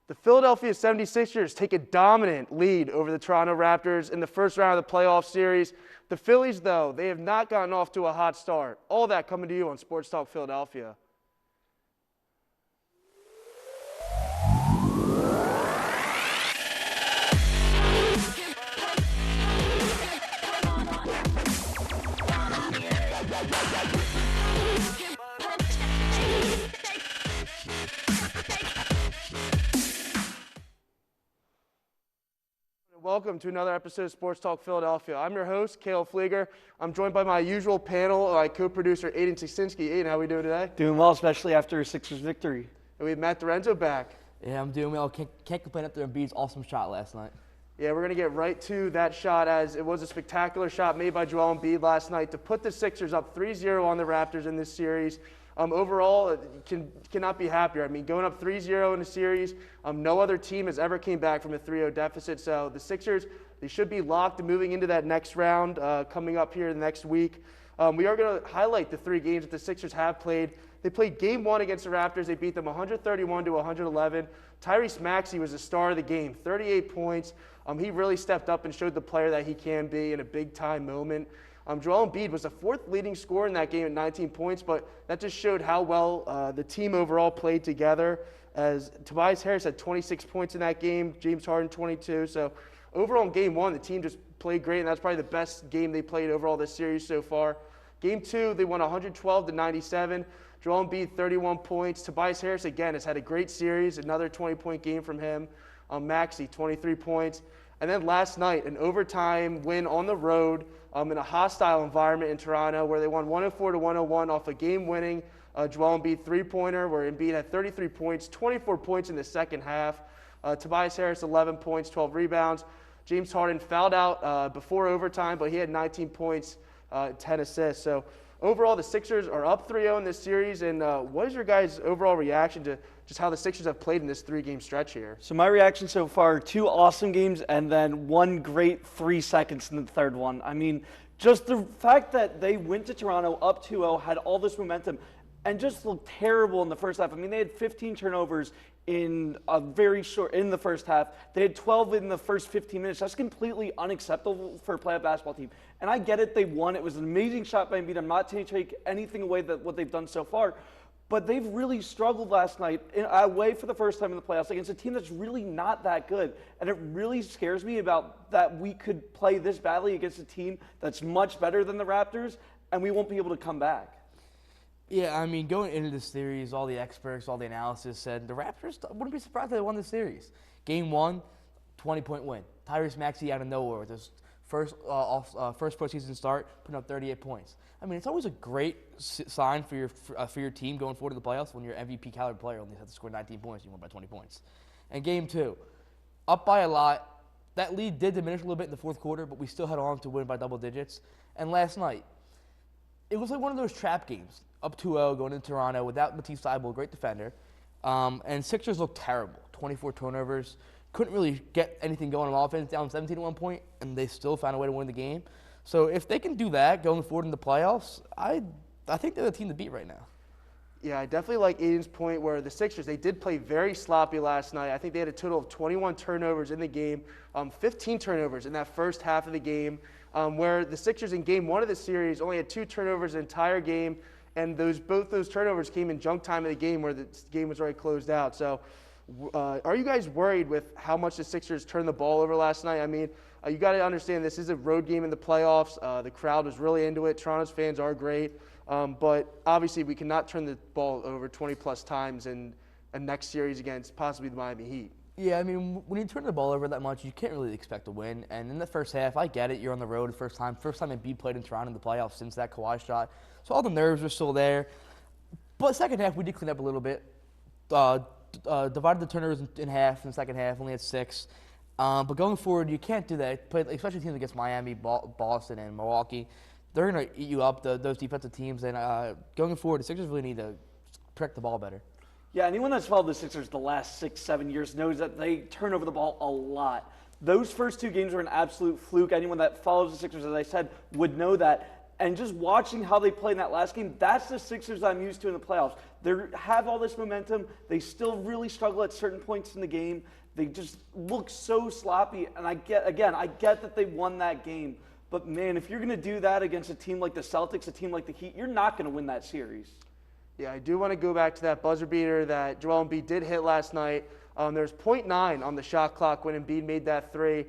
The Philadelphia 76ers take a dominant lead over the Toronto Raptors in the first round of the playoff series. The Phillies, though, they have not gotten off to a hot start. All that coming to you on Sports Talk Philadelphia. Welcome to another episode of Sports Talk Philadelphia. I'm your host, Cale Flieger. I'm joined by my usual panel, my co-producer, Aiden Siksinski. Aiden, how are we doing today? Doing well, especially after a Sixers victory. And we have Matt Dorenzo back. Yeah, I'm doing well. Can't complain after Embiid's awesome shot last night. Yeah, we're going to get right to that shot, as it was a spectacular shot made by Joel Embiid last night to put the Sixers up 3-0 on the Raptors in this series. Overall, cannot be happier. I mean, going up 3-0 in a series, no other team has ever came back from a 3-0 deficit. So the Sixers, they should be locked and moving into that next round coming up here next week. We are going to highlight the three games that the Sixers have played. They played Game 1 against the Raptors. They beat them 131-111. Tyrese Maxey was the star of the game, 38 points. He really stepped up and showed the player that he can be in a big-time moment. Joel Embiid was the fourth leading scorer in that game at 19 points, but that just showed how well the team overall played together, as Tobias Harris had 26 points in that game, James Harden 22. So overall in Game 1, the team just played great, and that's probably the best game they played overall this series so far. Game 2, they won 112-97. Joel Embiid, 31 points. Tobias Harris, again, has had a great series, another 20-point game from him. Maxey, 23 points. And then last night, an overtime win on the road in a hostile environment in Toronto, where they won 104-101 off a game-winning Joel Embiid three-pointer, where Embiid had 33 points, 24 points in the second half. Tobias Harris, 11 points, 12 rebounds. James Harden fouled out before overtime, but he had 19 points, 10 assists. So overall, the Sixers are up 3-0 in this series. And what is your guys' overall reaction to just how the Sixers have played in this three-game stretch here? So my reaction so far, 2 awesome games and then 1 great 3 seconds in the third one. I mean, just the fact that they went to Toronto up 2-0, had all this momentum, and just looked terrible in the first half. I mean, they had 15 turnovers in the first half. They had 12 in the first 15 minutes. That's completely unacceptable for a playoff basketball team. And I get it, they won. It was an amazing shot by Embiid. I'm not going to take anything away that what they've done so far. But they've really struggled last night away for the first time in the playoffs against a team that's really not that good. And it really scares me about that we could play this badly against a team that's much better than the Raptors, and we won't be able to come back. Yeah, I mean, going into this series, all the experts, all the analysis said the Raptors wouldn't be surprised if they won the series. Game 1, 20-point win. Tyrese Maxey out of nowhere with his first postseason start, putting up 38 points. I mean, it's always a great sign for your team going forward to the playoffs when your MVP caliber player only has to score 19 points and you won by 20 points. And Game 2, up by a lot. That lead did diminish a little bit in the fourth quarter, but we still had on to win by double digits. And last night, it was like one of those trap games. Up 2-0, going into Toronto without Matisse Thybulle, great defender. And Sixers looked terrible. 24 turnovers. Couldn't really get anything going on offense, down 17 at one point, and they still found a way to win the game. So if they can do that going forward in the playoffs, I think they're the team to beat right now. Yeah, I definitely like Aiden's point where the Sixers, they did play very sloppy last night. I think they had a total of 21 turnovers in the game, 15 turnovers in that first half of the game, where the Sixers in Game 1 of the series only had 2 turnovers the entire game, and both those turnovers came in junk time of the game where the game was already closed out. So are you guys worried with how much the Sixers turned the ball over last night? I mean, you got to understand this is a road game in the playoffs. The crowd was really into it. Toronto's fans are great. But obviously we cannot turn the ball over 20-plus times in a next series against possibly the Miami Heat. Yeah, I mean, when you turn the ball over that much, you can't really expect to win. And in the first half, I get it. You're on the road the first time Embiid played in Toronto in the playoffs since that Kawhi shot. So all the nerves are still there. But second half, we did clean up a little bit. Divided the turnovers in half in the second half, only had 6. But going forward, you can't do that. Especially teams against Miami, Boston, and Milwaukee. They're going to eat you up, those defensive teams. And going forward, the Sixers really need to protect the ball better. Yeah, anyone that's followed the Sixers the last 6-7 years knows that they turn over the ball a lot. Those first 2 games were an absolute fluke. Anyone that follows the Sixers, as I said, would know that. And just watching how they played in that last game, that's the Sixers I'm used to in the playoffs. They have all this momentum. They still really struggle at certain points in the game. They just look so sloppy. And I get that they won that game. But, man, if you're going to do that against a team like the Celtics, a team like the Heat, you're not going to win that series. Yeah, I do want to go back to that buzzer beater that Joel Embiid did hit last night. There's 0.9 on the shot clock when Embiid made that three.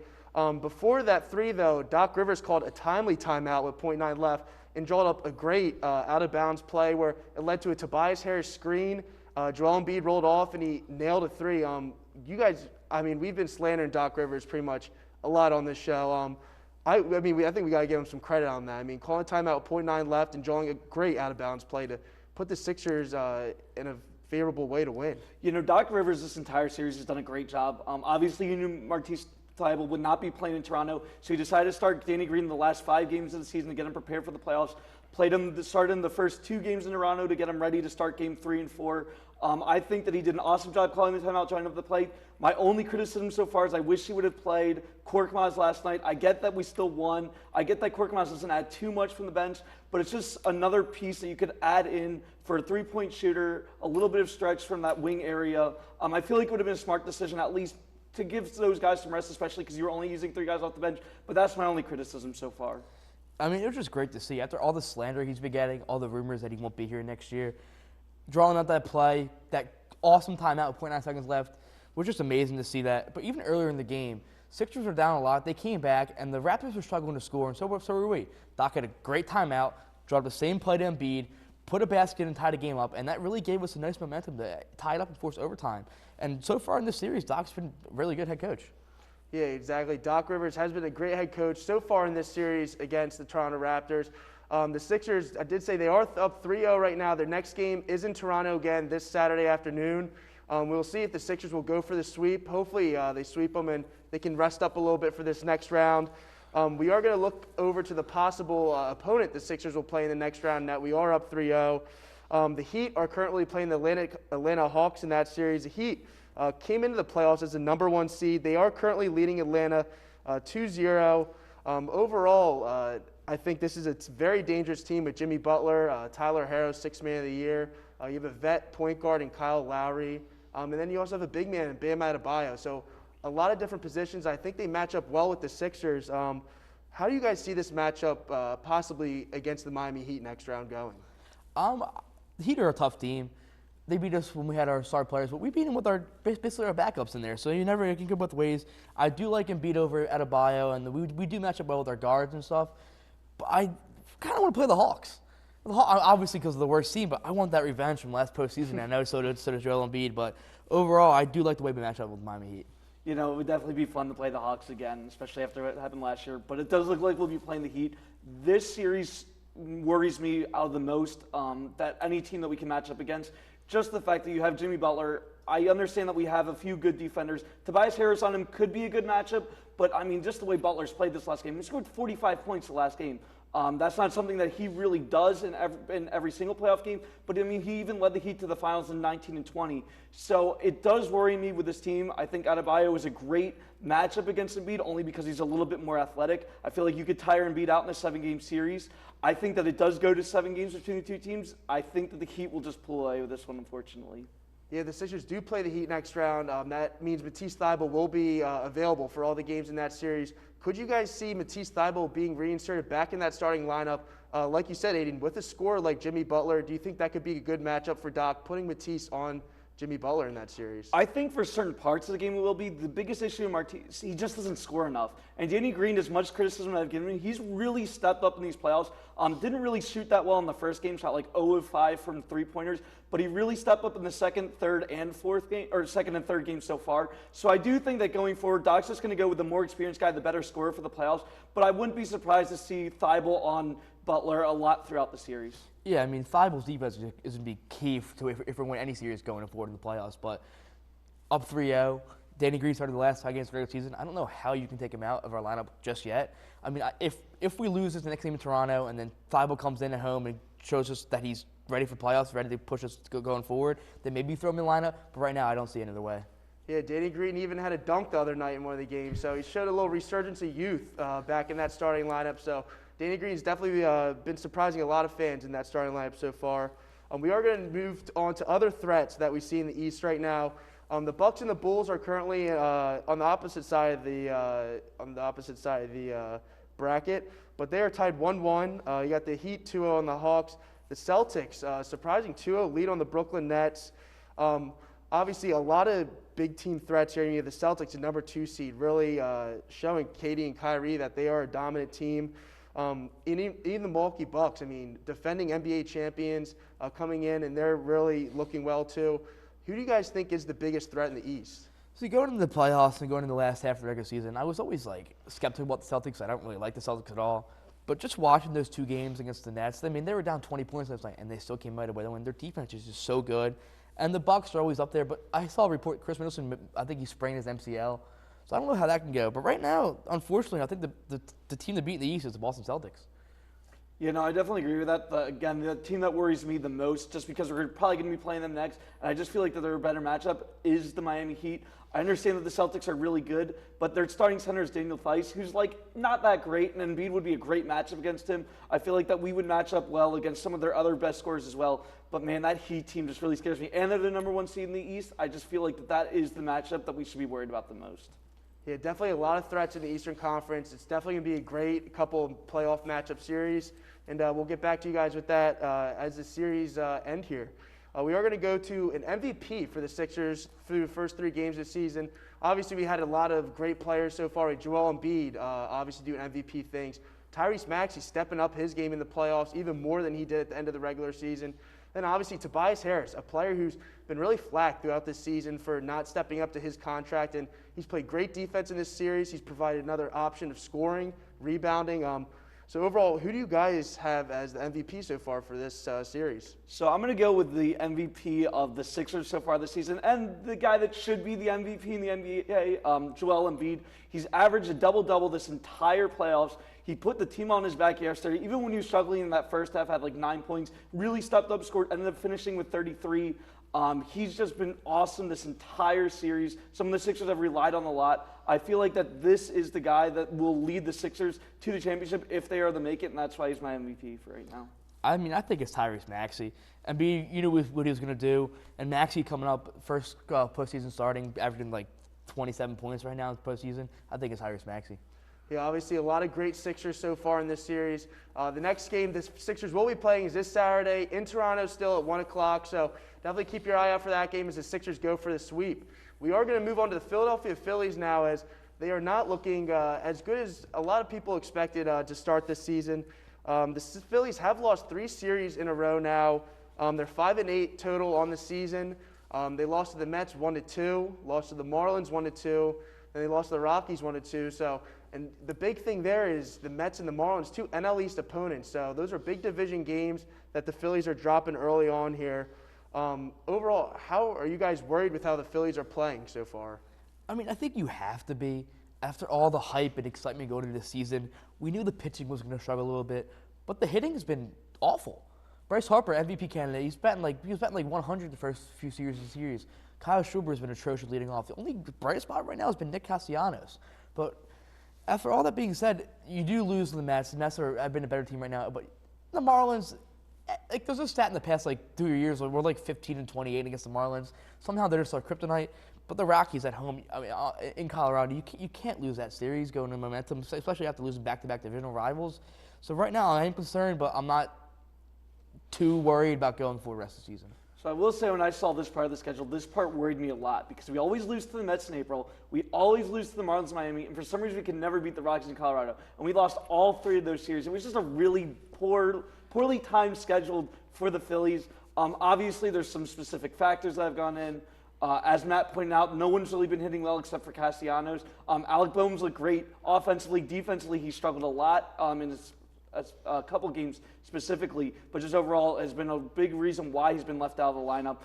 Before that three, though, Doc Rivers called a timely timeout with 0.9 left and drawed up a great out-of-bounds play where it led to a Tobias Harris screen. Joel Embiid rolled off, and he nailed a three. You guys, I mean, we've been slandering Doc Rivers pretty much a lot on this show. I think we got to give him some credit on that. I mean, calling timeout with 0.9 left and drawing a great out-of-bounds play to put the Sixers in a favorable way to win. You know, Doc Rivers this entire series has done a great job. Obviously, you knew Matisse Thybulle would not be playing in Toronto, so he decided to start Danny Green in the last 5 games of the season to get him prepared for the playoffs. Started in the first 2 games in Toronto to get him ready to start game 3 and 4. I think that he did an awesome job calling the timeout, drawing up the play. My only criticism so far is I wish he would have played Korkmaz last night. I get that we still won. I get that Korkmaz doesn't add too much from the bench, but it's just another piece that you could add in for a 3-point shooter, a little bit of stretch from that wing area. I feel like it would have been a smart decision at least to give those guys some rest, especially because you were only using 3 guys off the bench. But that's my only criticism so far. I mean, it was just great to see. After all the slander he's been getting, all the rumors that he won't be here next year, drawing out that play, that awesome timeout with 0.9 seconds left, was just amazing to see that. But even earlier in the game, Sixers were down a lot. They came back, and the Raptors were struggling to score, and so were we. Doc had a great timeout, dropped the same play to Embiid, put a basket and tied the game up, and that really gave us a nice momentum to tie it up and force overtime. And so far in this series, Doc's been a really good head coach. Yeah, exactly. Doc Rivers has been a great head coach so far in this series against the Toronto Raptors. The Sixers, I did say they are up 3-0 right now. Their next game is in Toronto again this Saturday afternoon. We'll see if the Sixers will go for the sweep. Hopefully they sweep them and they can rest up a little bit for this next round. We are going to look over to the possible opponent the Sixers will play in the next round. That we are up 3-0. The Heat are currently playing the Atlanta Hawks in that series. The Heat came into the playoffs as the #1 seed. They are currently leading Atlanta 2-0. Overall, I think this is a very dangerous team with Jimmy Butler, Tyler Herro, 6th Man of the Year. You have a vet point guard in Kyle Lowry. And then you also have a big man in Bam Adebayo. So a lot of different positions. I think they match up well with the Sixers. How do you guys see this matchup possibly against the Miami Heat next round going? The Heat are a tough team. They beat us when we had our star players, but we beat them with basically our backups in there. So you can go both ways. I do like Embiid over Adebayo, and we do match up well with our guards and stuff. But I kind of want to play the Hawks. Obviously because of the worst team, but I want that revenge from last postseason. I know so does Joel Embiid, but overall, I do like the way we match up with Miami Heat. You know, it would definitely be fun to play the Hawks again, especially after what happened last year. But it does look like we'll be playing the Heat. This series worries me out the most, that any team that we can match up against. Just the fact that you have Jimmy Butler. I understand that we have a few good defenders. Tobias Harris on him could be a good matchup, but, I mean, just the way Butler's played this last game. He scored 45 points the last game. That's not something that he really does in every single playoff game, but I mean, he even led the Heat to the finals in 19 and 20. So it does worry me with this team. I think Adebayo is a great matchup against Embiid only because he's a little bit more athletic. I feel like you could tire Embiid out in a 7-game series. I think that it does go to 7 games between the two teams. I think that the Heat will just pull away with this one, unfortunately. Yeah, the Sixers do play the Heat next round. That means Matisse Thybulle will be available for all the games in that series. Could you guys see Matisse Thybulle being reinserted back in that starting lineup? Like you said, Aiden, with a scorer like Jimmy Butler, do you think that could be a good matchup for Doc, putting Matisse on Jimmy Butler in that series? I think for certain parts of the game it will be. The biggest issue in Matisse, he just doesn't score enough. And Danny Green, as much criticism I've given him, he's really stepped up in these playoffs. Didn't really shoot that well in the first game, shot like 0 of 5 from 3-pointers, but he really stepped up in the second, third, and fourth game, or second and third game so far. So I do think that going forward, Doc's just going to go with the more experienced guy, the better scorer for the playoffs. But I wouldn't be surprised to see Thybulle on Butler a lot throughout the series. Yeah, I mean, Thybulle's defense is going to be key to if we win any series going forward in the playoffs. But up 3-0, Danny Green started the last 5 games of the regular season. I don't know how you can take him out of our lineup just yet. I mean, if we lose this the next game in Toronto and then Thybulle comes in at home and shows us that he's ready for playoffs, ready to push us going forward, then maybe throw him in the lineup. But right now, I don't see any other way. Yeah, Danny Green even had a dunk the other night in one of the games. So he showed a little resurgence of youth back in that starting lineup. So Danny Green's definitely been surprising a lot of fans in that starting lineup so far. We are going to move on to other threats that we see in the East right now. The Bucks and the Bulls are currently on the opposite side of the bracket, but they are tied 1-1. You got the Heat 2-0 on the Hawks. The Celtics, surprising 2-0 lead on the Brooklyn Nets. Obviously, a lot of big team threats here. You have the Celtics, a number 2 seed, really showing Katie and Kyrie that they are a dominant team. Even the Milwaukee Bucks, I mean, defending NBA champions coming in, and they're really looking well too. Who do you guys think is the biggest threat in the East? So going into the playoffs and going into the last half of the regular season, I was always skeptical about the Celtics. I don't really like the Celtics at all. But just watching those 2 games against the Nets, I mean, they were down 20 points last night, and they still came out away. Their defense is just so good. And the Bucks are always up there. But I saw a report, Chris Middleton, I think he sprained his MCL. So I don't know how that can go. But right now, unfortunately, I think the team to beat in the East is the Boston Celtics. Yeah, no, I definitely agree with that. Again, the team that worries me the most, just because we're probably going to be playing them next, and I just feel like that they're a better matchup, is the Miami Heat. I understand that the Celtics are really good, but their starting center is Daniel Theis, who's not that great, and Embiid would be a great matchup against him. I feel like that we would match up well against some of their other best scorers as well. But man, that Heat team just really scares me. And they're the number 1 seed in the East. I just feel like that is the matchup that we should be worried about the most. Yeah, definitely a lot of threats in the Eastern Conference. It's definitely going to be a great couple of playoff matchup series, and we'll get back to you guys with that as the series end here. We are going to go to an MVP for the Sixers through the first 3 games this season. Obviously, we had a lot of great players so far. Joel Embiid obviously doing MVP things. Tyrese Maxey stepping up his game in the playoffs even more than he did at the end of the regular season. Then obviously Tobias Harris, a player who's been really flack throughout this season for not stepping up to his contract, and he's played great defense in this series. He's provided another option of scoring, rebounding. So overall, who do you guys have as the MVP so far for this series? So I'm going to go with the MVP of the Sixers so far this season, and the guy that should be the MVP in the NBA, Joel Embiid. He's averaged a double-double this entire playoffs. He put the team on his back yesterday. Even when he was struggling in that first half, had 9 points, really stepped up, scored, ended up finishing with 33. He's just been awesome this entire series. Some of the Sixers have relied on a lot. I feel like that this is the guy that will lead the Sixers to the championship if they are to make it, and that's why he's my MVP for right now. I mean, I think it's Tyrese Maxey. Embiid, you know what he was going to do. And Maxey coming up, first postseason starting, averaging 27 points right now in postseason. I think it's Tyrese Maxey. Yeah, obviously a lot of great Sixers so far in this series. The next game the Sixers will be playing is this Saturday in Toronto still at 1 o'clock. So definitely keep your eye out for that game as the Sixers go for the sweep. We are going to move on to the Philadelphia Phillies now, as they are not looking as good as a lot of people expected to start this season. The Phillies have lost 3 series in a row now. They're 5-8 total on the season. They lost to the Mets 1-2, lost to the Marlins 1-2, and they lost to the Rockies 1-2. So, and the big thing there is the Mets and the Marlins, 2 NL East opponents. So those are big division games that the Phillies are dropping early on here. Overall, how are you guys worried with how the Phillies are playing so far? I mean, I think you have to be. After all the hype and excitement going into the season, we knew the pitching was going to struggle a little bit, but the hitting has been awful. Bryce Harper, MVP candidate, he was batting 100 the first few series of the series. Kyle Schwarber has been atrocious leading off. The only bright spot right now has been Nick Castellanos. But after all that being said, you do lose to the Mets. The Mets have been a better team right now, but the Marlins, there's a stat in the past 3 years where we're 15-28 against the Marlins. Somehow they're just our kryptonite. But the Rockies at home, I mean, in Colorado, you can't lose that series going to momentum, especially after losing back-to-back divisional rivals. So right now, I am concerned, but I'm not too worried about going for the rest of the season. So I will say when I saw this part of the schedule, this part worried me a lot because we always lose to the Mets in April. We always lose to the Marlins in Miami. And for some reason, we can never beat the Rockies in Colorado. And we lost all 3 of those series. It was just a really poorly timed schedule for the Phillies. Obviously, there's some specific factors that have gone in. As Matt pointed out, no one's really been hitting well except for Castellanos. Alec Boehm's looked great offensively. Defensively, he struggled a lot in his a couple games specifically, but just overall has been a big reason why he's been left out of the lineup.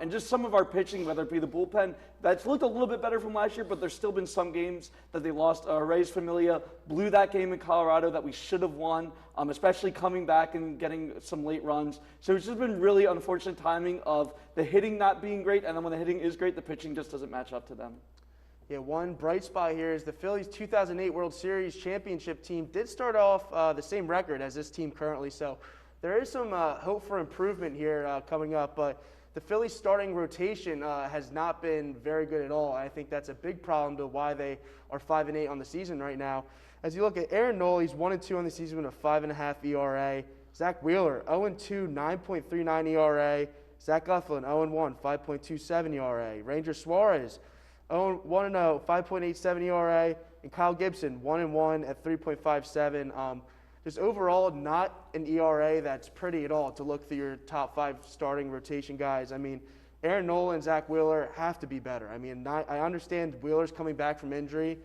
And just some of our pitching, whether it be the bullpen, that's looked a little bit better from last year, but there's still been some games that they lost. Reyes Familia blew that game in Colorado that we should have won, especially coming back and getting some late runs. So it's just been really unfortunate timing of the hitting not being great, and then when the hitting is great, the pitching just doesn't match up to them. Yeah, one bright spot here is the Phillies' 2008 World Series championship team did start off the same record as this team currently, so there is some hope for improvement here coming up, but the Phillies' starting rotation has not been very good at all. I think that's a big problem to why they are 5-8 on the season right now. As you look at Aaron Nola, he's 1-2 on the season with a 5.5 ERA. Zach Wheeler, 0-2, 9.39 ERA. Zach Eflin, 0-1, 5.27 ERA. Ranger Suarez, 1-0, 5.87 ERA, and Kyle Gibson, 1-1 at 3.57. Just overall, not an ERA that's pretty at all to look through your top 5 starting rotation guys. I mean, Aaron Nola and Zach Wheeler have to be better. I mean, I understand Wheeler's coming back from injury.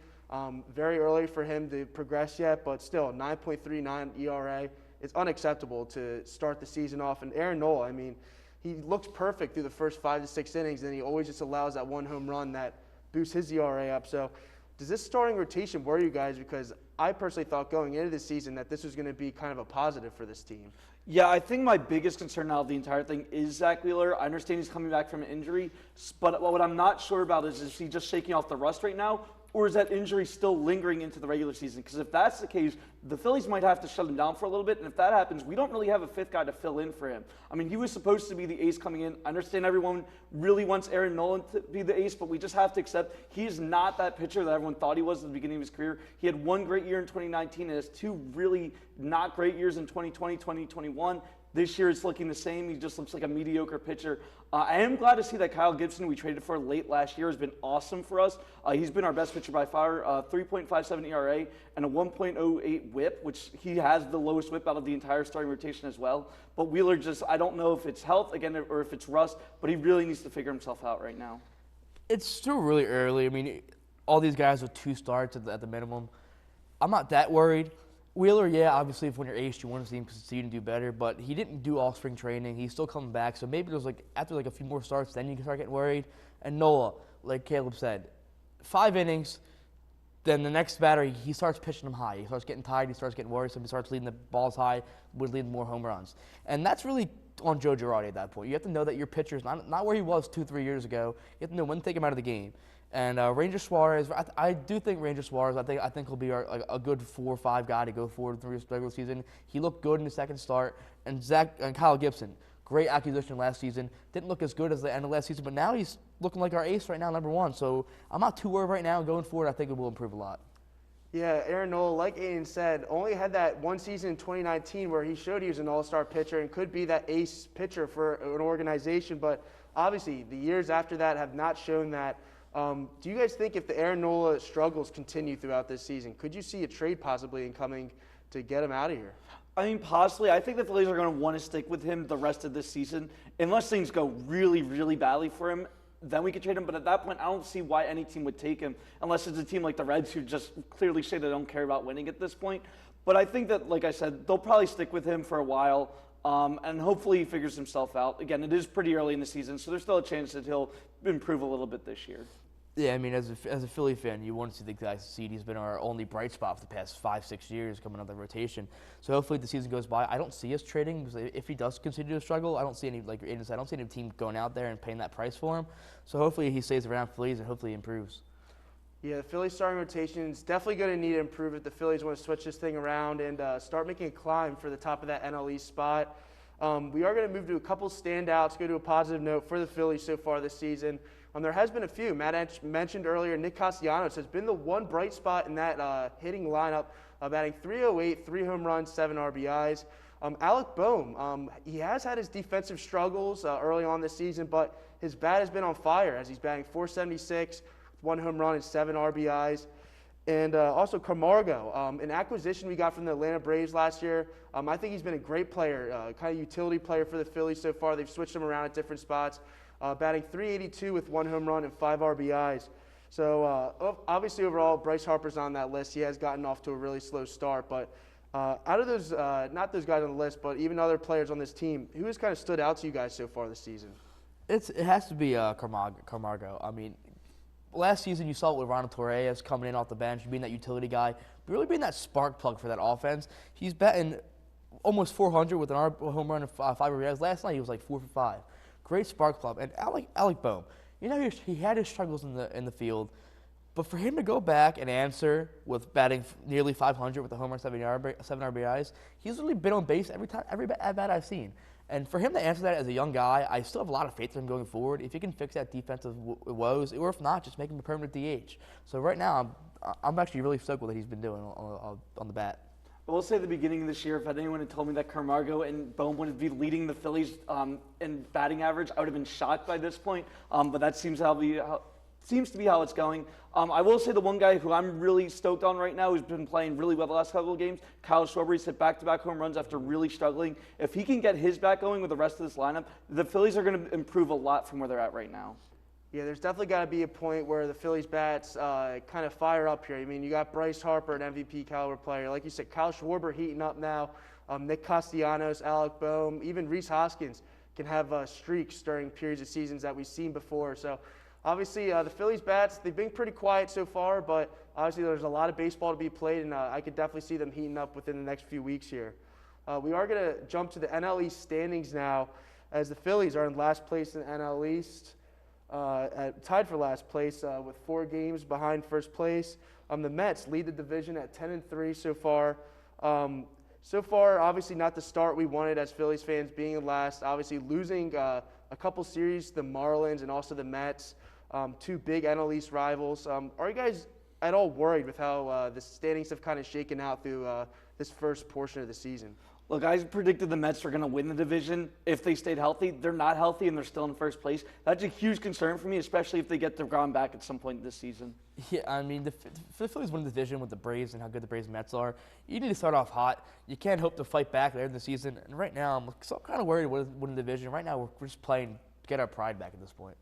Very early for him to progress yet, but still, 9.39 ERA is unacceptable to start the season off. And Aaron Nola, I mean, he looks perfect through the first 5 to 6 innings, and he always just allows that one home run that boosts his ERA up. So does this starting rotation worry you guys? Because I personally thought going into the season that this was going to be kind of a positive for this team. Yeah, I think my biggest concern out of the entire thing is Zach Wheeler. I understand he's coming back from an injury, but what I'm not sure about is he just shaking off the rust right now, or is that injury still lingering into the regular season? Because if that's the case, the Phillies might have to shut him down for a little bit, and if that happens, we don't really have a 5th guy to fill in for him. I mean, he was supposed to be the ace coming in. I understand everyone really wants Aaron Nola to be the ace, but we just have to accept he is not that pitcher that everyone thought he was at the beginning of his career. He had one great year in 2019 and has 2 really not great years in 2020, 2021. This year it's looking the same. He just looks like a mediocre pitcher. I am glad to see that Kyle Gibson, we traded for late last year, has been awesome for us. He's been our best pitcher by far, 3.57 ERA and a 1.08 whip, which he has the lowest whip out of the entire starting rotation as well. But Wheeler just, I don't know if it's health, again, or if it's rust, but he really needs to figure himself out right now. It's still really early. I mean, all these guys with 2 starts at the minimum. I'm not that worried. Wheeler, yeah, obviously, if when you're ace, you want to see him succeed and do better, but he didn't do all spring training. He's still coming back, so maybe there's after a few more starts, then you can start getting worried. And Nola, like Caleb said, 5 innings, then the next batter, he starts pitching them high. He starts getting tired, he starts getting worried, so he starts leading the balls high, would lead more home runs. And that's really on Joe Girardi at that point. You have to know that your pitcher's not where he was 2-3 years ago. You have to know when to take him out of the game. And Ranger Suarez, I do think Ranger Suarez, I think he'll be a good 4 or 5 guy to go forward through his regular season. He looked good in the second start. And Kyle Gibson, great acquisition last season. Didn't look as good as the end of last season, but now he's looking like our ace right now, number 1. So I'm not too worried right now. Going forward, I think it will improve a lot. Yeah, Aaron Nola, like Aiden said, only had that one season in 2019 where he showed he was an all-star pitcher and could be that ace pitcher for an organization. But obviously, the years after that have not shown that. Do you guys think if the Aaron Nola struggles continue throughout this season, could you see a trade possibly incoming to get him out of here? I mean, possibly. I think the Phillies are going to want to stick with him the rest of this season. Unless things go really, really badly for him, then we could trade him. But at that point, I don't see why any team would take him unless it's a team like the Reds who just clearly say they don't care about winning at this point. But I think that, like I said, they'll probably stick with him for a while. And hopefully he figures himself out. Again, it is pretty early in the season, so there's still a chance that he'll improve a little bit this year. Yeah, I mean, as a Philly fan, you want to see the guy succeed. He's been our only bright spot for the past 5-6 years coming out of the rotation. So hopefully the season goes by. I don't see us trading because if he does continue to struggle, I don't see any, like Aiden said, I don't see any team going out there and paying that price for him. So hopefully he stays around Phillies and hopefully he improves. Yeah, the Phillies starting rotation is definitely going to need to improve if the Phillies want to switch this thing around and start making a climb for the top of that NL East spot. We are going to move to a couple standouts, go to a positive note for the Phillies so far this season. There has been a few. Matt mentioned earlier, Nick Castellanos has been the one bright spot in that hitting lineup, batting .308, 3 home runs, 7 RBIs. Alec Bohm, he has had his defensive struggles early on this season, but his bat has been on fire as he's batting .476, 1 home run and 7 RBIs. And also Camargo, an acquisition we got from the Atlanta Braves last year. I think he's been a great player, kind of utility player for the Phillies so far. They've switched him around at different spots. Batting .382 with 1 home run and 5 RBIs. So obviously overall, Bryce Harper's on that list. He has gotten off to a really slow start. But out of those, not those guys on the list, but even other players on this team, who has kind of stood out to you guys so far this season? It has to be Camargo. I mean, last season you saw it with Ronald Torres coming in off the bench, being that utility guy, really being that spark plug for that offense. He's batting almost .400 with a home run and 5 RBIs. Last night he was like 4 for 5. Great spark plug. And Alec Bohm, you know, he had his struggles in the field. But for him to go back and answer with batting nearly 500 with a homer, 7 RBIs, he's really been on base every at bat I've seen. And for him to answer that as a young guy, I still have a lot of faith in him going forward. If he can fix that defensive woes, or if not, just make him a permanent DH. So right now, I'm actually really stoked with what he's been doing on the bat. I will say at the beginning of this year, if anyone had told me that Camargo and Bohm would be leading the Phillies in batting average, I would have been shocked by this point. But that seems to be how it's going. I will say the one guy who I'm really stoked on right now, who's been playing really well the last couple of games, Kyle Schwarber. He's hit back-to-back home runs after really struggling. If he can get his bat going with the rest of this lineup, the Phillies are going to improve a lot from where they're at right now. Yeah, there's definitely got to be a point where the Phillies bats kind of fire up here. I mean, you got Bryce Harper, an MVP caliber player. Like you said, Kyle Schwarber heating up now. Nick Castellanos, Alec Boehm, even Rhys Hoskins can have streaks during periods of seasons that we've seen before. So obviously, the Phillies bats, they've been pretty quiet so far, but obviously there's a lot of baseball to be played, and I could definitely see them heating up within the next few weeks here. We are going to jump to the NL East standings now, as the Phillies are in last place in the NL East. Tied for last place with 4 games behind first place. The Mets lead the division at 10-3 so far. So far, obviously not the start we wanted as Phillies fans, being in last. Obviously losing a couple series, the Marlins and also the Mets, 2 big NL East rivals. Are you guys at all worried with how the standings have kind of shaken out through this first portion of the season? Look, I predicted the Mets were going to win the division if they stayed healthy. They're not healthy, and they're still in first place. That's a huge concern for me, especially if they get DeGrom back at some point this season. Yeah, I mean, for the Phillies win the division with the Braves and how good the Braves and Mets are, you need to start off hot. You can't hope to fight back later in the season. And right now, I'm kind of worried with winning the division. Right now, we're just playing to get our pride back at this point.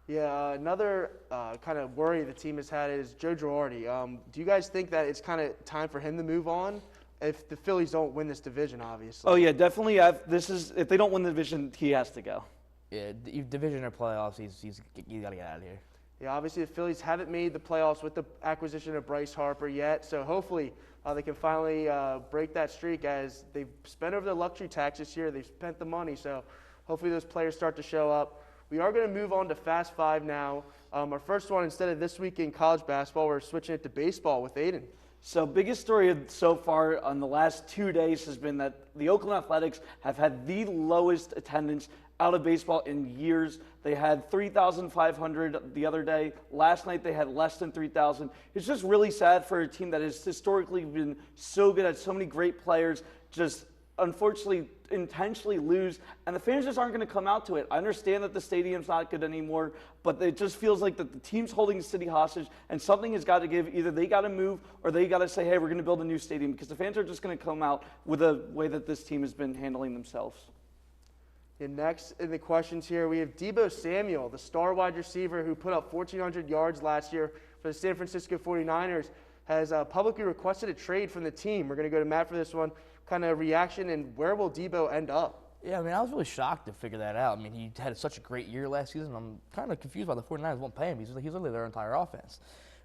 Yeah, another kind of worry the team has had is Joe Girardi. Do you guys think that it's kind of time for him to move on? If the Phillies don't win this division, obviously. Oh yeah, definitely. If they don't win the division, he has to go. Yeah, division or playoffs, he's got to get out of here. Yeah, obviously the Phillies haven't made the playoffs with the acquisition of Bryce Harper yet, so hopefully they can finally break that streak, as they've spent over the luxury tax this year. They've spent the money, so hopefully those players start to show up. We are going to move on to Fast Five now. Our first one, instead of this week in college basketball, we're switching it to baseball with Aiden. So biggest story so far on the last 2 days has been that the Oakland Athletics have had the lowest attendance out of baseball in years. They had 3,500 the other day. Last night they had less than 3,000. It's just really sad for a team that has historically been so good, at so many great players, just unfortunately intentionally lose, and the fans just aren't going to come out to it. I understand that the stadium's not good anymore, but it just feels like that the team's holding the city hostage, and something has got to give. Either they got to move, or they got to say, hey, we're going to build a new stadium, because the fans are just going to come out with the way that this team has been handling themselves. And next in the questions here, we have Deebo Samuel, the star wide receiver who put up 1,400 yards last year for the San Francisco 49ers, has publicly requested a trade from the team. We're going to go to Matt for this one. Kind of reaction, and where will Deebo end up? Yeah, I mean, I was really shocked to figure that out. I mean, he had such a great year last season. I'm kind of confused why the 49ers won't pay him. He's literally their entire offense.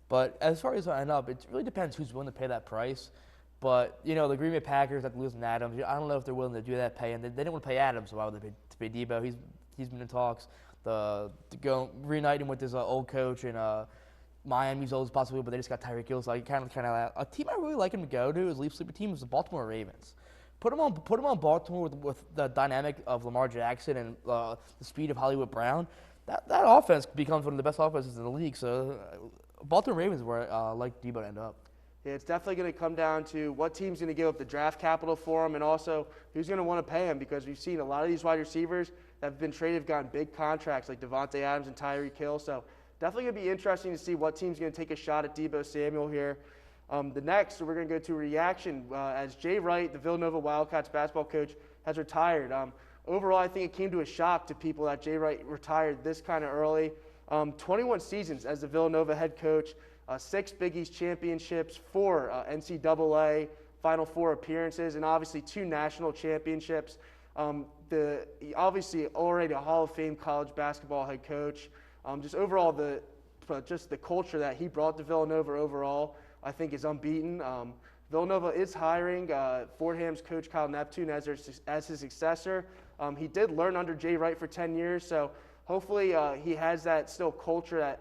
But as far as he'll end up, it really depends who's willing to pay that price. But, the Green Bay Packers have to lose Adams. I don't know if they're willing to do that pay. And they didn't want to pay Adams, so why would they pay Deebo? He's been in talks to go reunite him with his old coach and Miami's always possible, but they just got Tyreek Hill. So I kind of a team I really like him to go to, his sleeper team, is the Baltimore Ravens. Put him on Baltimore with the dynamic of Lamar Jackson and the speed of Hollywood Brown. That offense becomes one of the best offenses in the league. So Baltimore Ravens where I like Deebo to end up. Yeah, it's definitely going to come down to what team's going to give up the draft capital for him, and also who's going to want to pay him, because we've seen a lot of these wide receivers that have been traded have gotten big contracts like Devontae Adams and Tyreek Hill. So definitely going to be interesting to see what team's going to take a shot at Deebo Samuel here. The next, we're going to go to a reaction as Jay Wright, the Villanova Wildcats basketball coach, has retired. Overall, I think it came to a shock to people that Jay Wright retired this kind of early. 21 seasons as the Villanova head coach, 6 Big East championships, 4 NCAA Final Four appearances, and obviously 2 national championships. Obviously already a Hall of Fame college basketball head coach. Just overall, the culture that he brought to Villanova overall, I think, is unbeaten. Villanova is hiring Fordham's coach Kyle Neptune as his successor. He did learn under Jay Wright for 10 years, so hopefully he has that still culture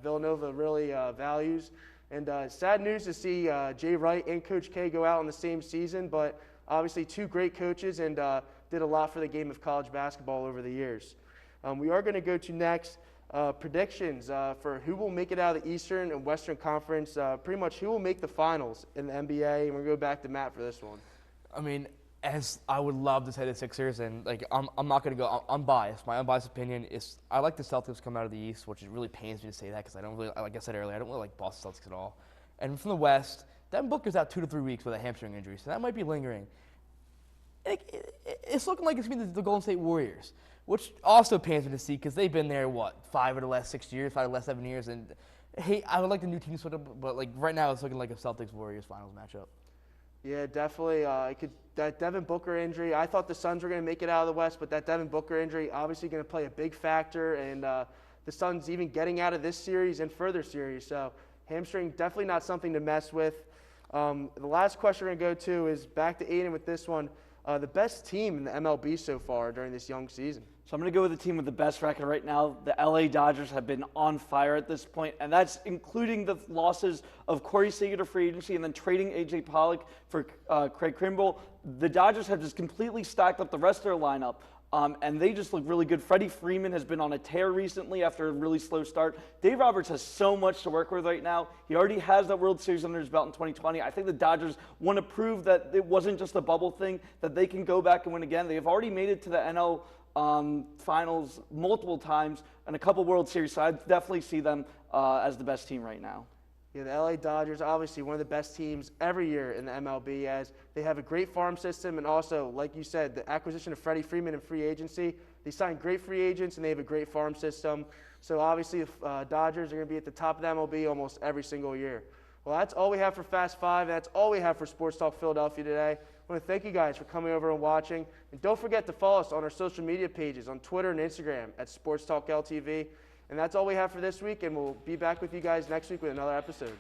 Villanova really values. And sad news to see Jay Wright and Coach K go out in the same season, but obviously two great coaches and did a lot for the game of college basketball over the years. We are going to go to next predictions for who will make it out of the Eastern and Western Conference, pretty much who will make the finals in the NBA, and we're going to go back to Matt for this one. I mean, as I would love to say the Sixers, and like I'm not going to go. I'm biased. My unbiased opinion is I like the Celtics come out of the East, which it really pains me to say that because I don't really, like I said earlier, I don't really like Boston Celtics at all. And from the West, Devin Booker's out 2 to 3 weeks with a hamstring injury, so that might be lingering. It's looking like it's going to be the Golden State Warriors, which also pains me to see because they've been there 5 of the last 6 years, 5 of the last 7 years, and hey, I would like the new team to split up, but like right now it's looking like a Celtics Warriors finals matchup. Yeah, definitely. That Devin Booker injury, I thought the Suns were going to make it out of the West, but that Devin Booker injury obviously going to play a big factor, and the Suns even getting out of this series and further series. So hamstring, definitely not something to mess with. The last question we're going to go to is back to Aiden with this one. The best team in the MLB so far during this young season. So I'm going to go with the team with the best record right now. The LA Dodgers have been on fire at this point, and that's including the losses of Corey Seager to free agency and then trading A.J. Pollock for Craig Kimbrel. The Dodgers have just completely stacked up the rest of their lineup, and they just look really good. Freddie Freeman has been on a tear recently after a really slow start. Dave Roberts has so much to work with right now. He already has that World Series under his belt in 2020. I think the Dodgers want to prove that it wasn't just a bubble thing, that they can go back and win again. They have already made it to the NL finals multiple times and a couple World Series, so I definitely see them as the best team right now. Yeah, the LA Dodgers, obviously one of the best teams every year in the MLB, as they have a great farm system, and also, like you said, the acquisition of Freddie Freeman in free agency. They signed great free agents, and they have a great farm system. So obviously, the Dodgers are going to be at the top of the MLB almost every single year. Well, that's all we have for Fast Five. That's all we have for Sports Talk Philadelphia today. I want to thank you guys for coming over and watching. And don't forget to follow us on our social media pages on Twitter and Instagram at SportsTalk LTV. And that's all we have for this week, and we'll be back with you guys next week with another episode.